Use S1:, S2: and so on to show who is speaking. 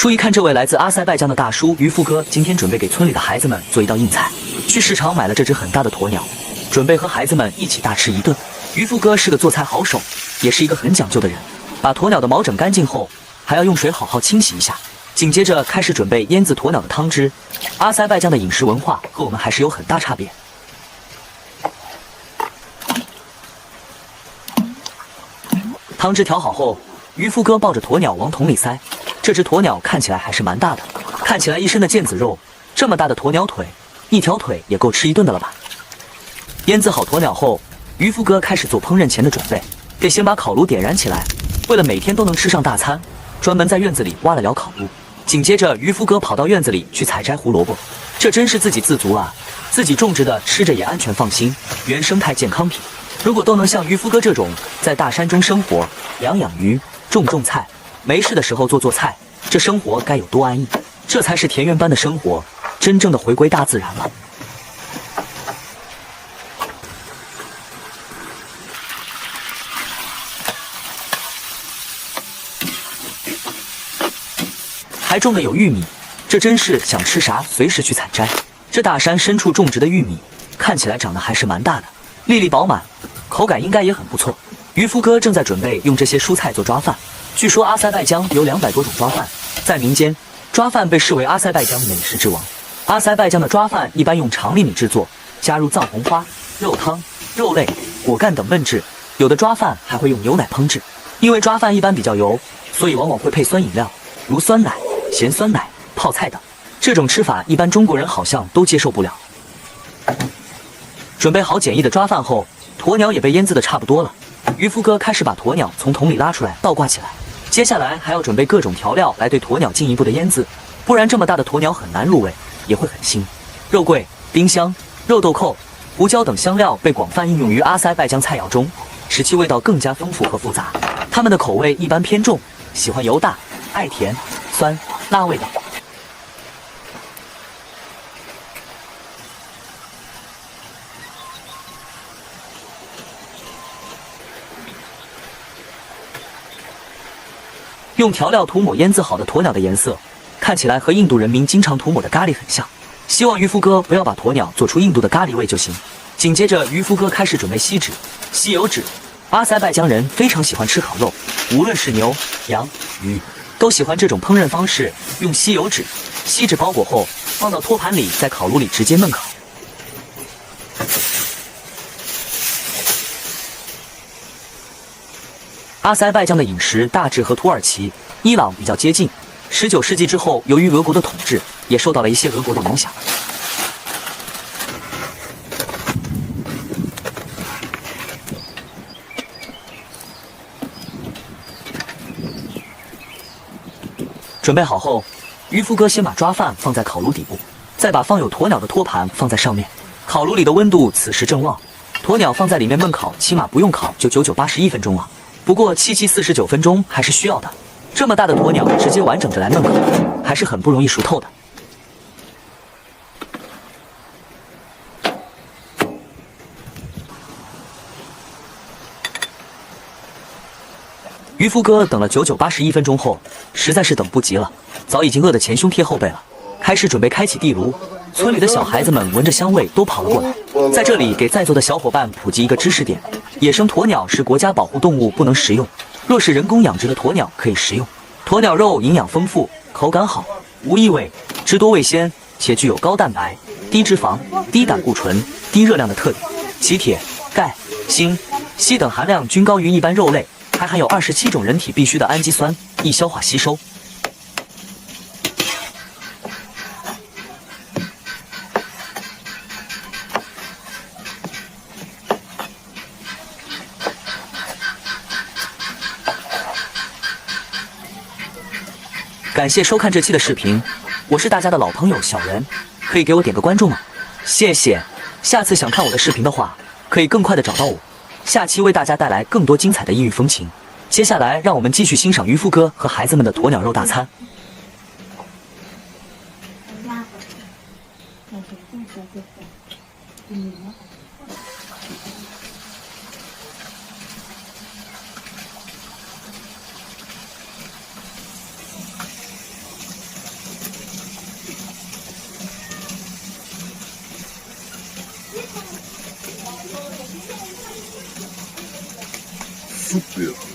S1: 注意看，这位来自阿塞拜疆的大叔渔夫哥，今天准备给村里的孩子们做一道硬菜。去市场买了这只很大的鸵鸟，准备和孩子们一起大吃一顿。渔夫哥是个做菜好手，也是一个很讲究的人。把鸵鸟的毛整干净后，还要用水好好清洗一下。紧接着开始准备腌制鸵鸟的汤汁。阿塞拜疆的饮食文化和我们还是有很大差别。汤汁调好后，渔夫哥抱着鸵鸟往桶里塞。这只鸵鸟看起来还是蛮大的，看起来一身的腱子肉，这么大的鸵鸟腿，一条腿也够吃一顿的了吧？腌制好鸵鸟后，渔夫哥开始做烹饪前的准备，得先把烤炉点燃起来。为了每天都能吃上大餐，专门在院子里挖了燎烤炉。紧接着，渔夫哥跑到院子里去采摘胡萝卜，这真是自给自足啊！自己种植的，吃着也安全放心，原生态健康品。如果都能像渔夫哥这种在大山中生活，养鱼，种菜，没事的时候做菜，这生活该有多安逸！这才是田园般的生活，真正的回归大自然了。还种的有玉米，这真是想吃啥随时去采摘。这大山深处种植的玉米，看起来长得还是蛮大的，粒粒饱满，口感应该也很不错。渔夫哥正在准备用这些蔬菜做抓饭。据说阿塞拜疆有200多种抓饭，在民间，抓饭被视为阿塞拜疆美食之王。阿塞拜疆的抓饭一般用长粒米制作，加入藏红花、肉汤、肉类、果干等焖制，有的抓饭还会用牛奶烹制。因为抓饭一般比较油，所以往往会配酸饮料，如酸奶、咸酸奶、泡菜等。这种吃法一般中国人好像都接受不了。准备好简易的抓饭后，鸵鸟也被腌制的差不多了。渔夫哥开始把鸵鸟从桶里拉出来，倒挂起来。接下来还要准备各种调料来对鸵鸟进一步的腌制，不然这么大的鸵鸟很难入味，也会很腥。肉桂、丁香、肉豆蔻、胡椒等香料被广泛应用于阿塞拜疆菜肴中，使其味道更加丰富和复杂。它们的口味一般偏重，喜欢油大，爱甜、酸、辣味等。用调料涂抹腌制好的鸵鸟的颜色，看起来和印度人民经常涂抹的咖喱很像。希望渔夫哥不要把鸵鸟做出印度的咖喱味就行。紧接着，渔夫哥开始准备锡纸、吸油纸。阿塞拜疆人非常喜欢吃烤肉，无论是牛、羊、鱼，都喜欢这种烹饪方式。用吸油纸、锡纸包裹后，放到托盘里，在烤炉里直接焖烤。阿塞拜疆的饮食大致和土耳其、伊朗比较接近。19世纪之后，由于俄国的统治，也受到了一些俄国的影响。准备好后，渔夫哥先把抓饭放在烤炉底部，再把放有鸵鸟的托盘放在上面。烤炉里的温度此时正旺，鸵鸟放在里面焖烤，起码不用烤就81分钟了。不过49分钟还是需要的。这么大的鸵鸟直接完整着来焖烤，还是很不容易熟透的。渔夫哥等了81分钟后，实在是等不及了，早已经饿得前胸贴后背了，开始准备开启地炉。村里的小孩子们闻着香味都跑了过来。在这里给在座的小伙伴普及一个知识点：野生鸵鸟是国家保护动物，不能食用。若是人工养殖的鸵鸟可以食用。鸵鸟肉营养丰富，口感好，无异味，汁多味鲜，且具有高蛋白、低脂肪、低胆固醇、低热量的特点。其铁、钙、锌、硒等含量均高于一般肉类，还含有27种人体必需的氨基酸，易消化吸收。感谢收看这期的视频，我是大家的老朋友小人，可以给我点个关注吗？谢谢。下次想看我的视频的话，可以更快的找到我。下期为大家带来更多精彩的异域风情。接下来让我们继续欣赏渔夫哥和孩子们的鸵鸟肉大餐。
S2: super